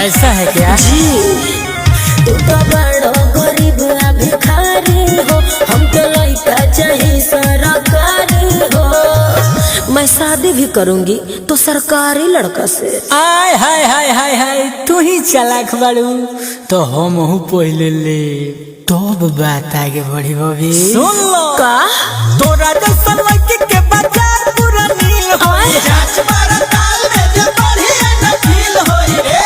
ऐसा है क्या जी तू तो बड़ो गरीब भिखारी हो, हमको लड़का चाहिए सरकारी हो। मैं शादी भी करूंगी तो सरकारी लड़का से। आय हाय हाय हाय हाय तू ही चालाक बाड़ू तो हम हूँ पहले ले तब बात आगे बढ़ी बबी। सुन लो का तोरा जैसन लड़की के बाजार पूरा नील होई, जांच पड़ताल में जे बढ़िया न फील होई रे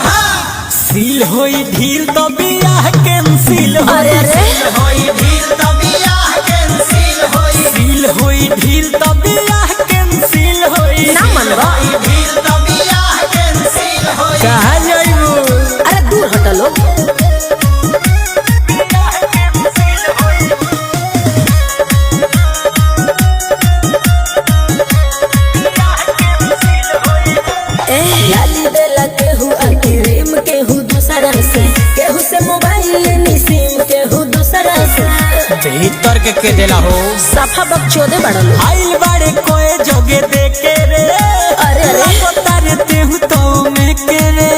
हां सील होई ढील तो बियाह कैंसिल होई। अरे अरे सील होई ढील तो बियाह कैंसिल होई, सील होई ढील तो बियाह कैंसिल होई, ना मनवा ढील तो बियाह कैंसिल होई। कहां जाइबू? अरे दूर हट लो। लाली बेला केहू क्रीम केहू दूसरा से, केहू से मोबाइल सिम केहू दूसरा से। भीतर के देला हो सफा बकचोदे बड़लो। आइल बाड़े कोए जोगे देके रे। अरे अरे बता रे तेहू तो मैं के रे।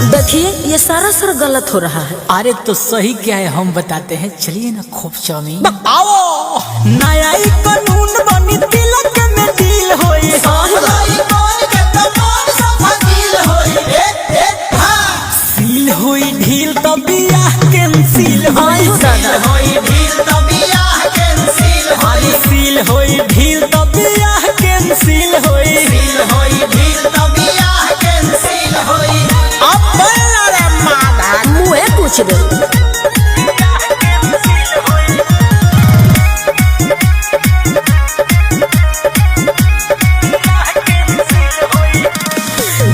देखिए ये सारा सर गलत हो रहा है। अरे तो सही क्या है हम बताते हैं, चलिए ना खूब चाउमीन आओ। नया ही कानून बनी तिलक में डील होई, सील होई ढील तो बियाह कैंसिल होई, होई ढील तो बियाह कैंसिल होई, सील होई ढील तो बियाह कैंसिल होई, सील होई ढील तो बियाह कैंसिल होई। अब बोल रे मादा मुँह पूछ दे।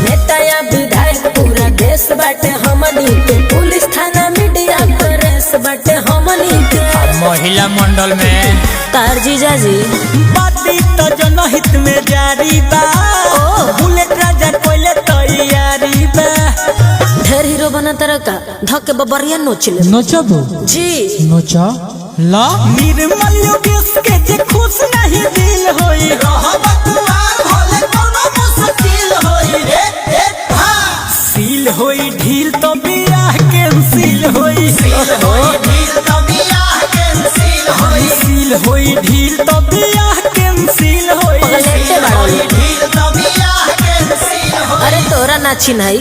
नेता या विधायक पूरा देश बाटे हमनी के, पुलिस थाना मीडिया प्रेस बाटे हमनी के। महिला मंडल में तार जीजा जी बाती तो जनहित में जारी बा, बुलेट राजा कोइले तैयारी बा। ढेर हीरो बना तरह का धक्के बबरिया नोच ले। नोचबू जी नोचा ला निर्मल योगेश के जे खुश नहीं दिल होई, रहब कुमार भले कोनो मुश्किल होई रे हां सील होई ढील तो बियाह कैंसिल होई, सील होई ढील तो बियाह कैंसिल होई, सील होई ढील तो बियाह कैंसिल होई, पगलेटे बाड़ो। ढील तो बियाह कैंसिल होई। अरे तोरा ना चिन्हाई।